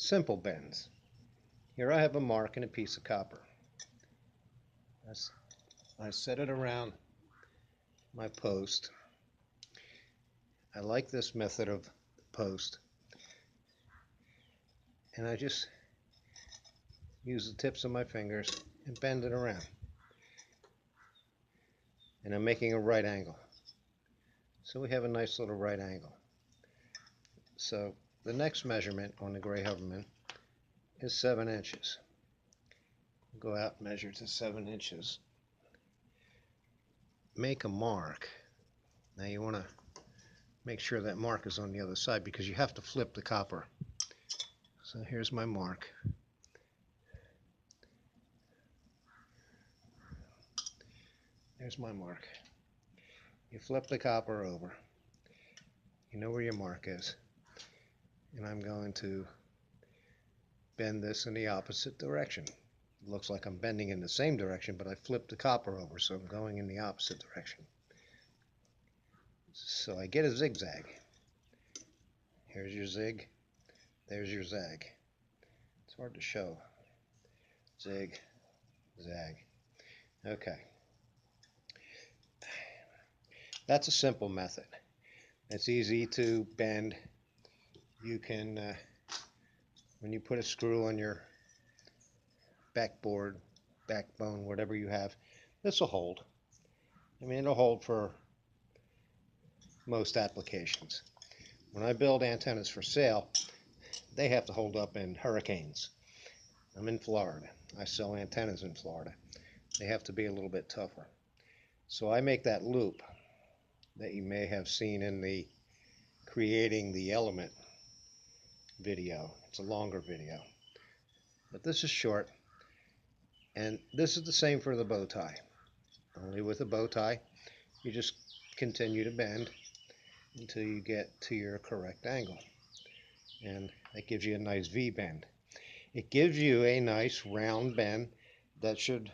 Simple bends. Here I have a mark and a piece of copper. I set it around my post. I like this method of post, and I just use the tips of my fingers and bend it around. And I'm making a right angle. So we have a nice little right angle. So the next measurement on the gray hoverman is 7 inches. Go out and measure to 7 inches. Make a mark. Now you want to make sure that mark is on the other side because you have to flip the copper. So here's my mark. There's my mark. You flip the copper over. You know where your mark is. And I'm going to bend this in the opposite direction. It looks like I'm bending in the same direction, but I flipped the copper over, so I'm going in the opposite direction. So I get a zigzag. Here's your zig. There's your zag. It's hard to show. Zig, zag. Okay. That's a simple method. It's easy to bend. You can, when you put a screw on your backboard, backbone, whatever you have, this will hold. I mean, it'll hold for most applications. When I build antennas for sale, they have to hold up in hurricanes. I'm in Florida. I sell antennas in Florida. They have to be a little bit tougher. So I make that loop that you may have seen in the creating the element video. It's a longer video. But this is short. And this is the same for the bow tie. Only with a bow tie, you just continue to bend until you get to your correct angle. And that gives you a nice V bend. It gives you a nice round bend that should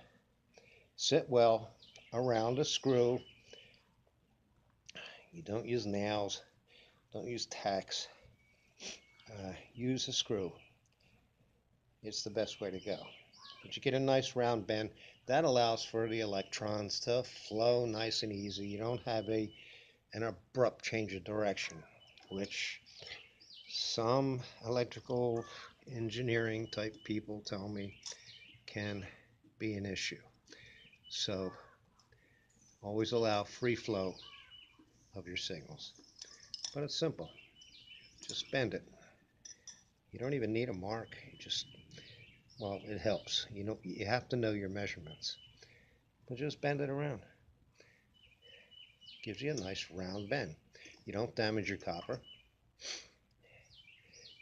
sit well around a screw. You don't use nails, don't use tacks, use a screw. It's the best way to go. But you get a nice round bend that allows for the electrons to flow nice and easy. You don't have an abrupt change of direction, which some electrical engineering type people tell me can be an issue. So always allow free flow of your signals. But it's simple. Just bend it. You don't even need a mark. You just, well, it helps. You know, you have to know your measurements. But just bend it around. Gives you a nice round bend. You don't damage your copper.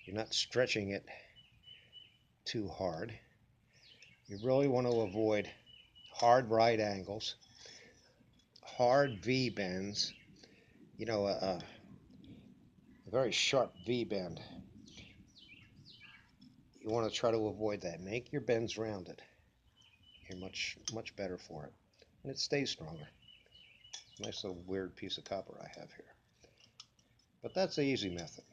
You're not stretching it too hard. You really want to avoid hard right angles, hard V bends, you know, a very sharp V bend. You want to try to avoid that. Make your bends rounded. You're much better for it. And it stays stronger. Nice little weird piece of copper I have here. But that's the easy method.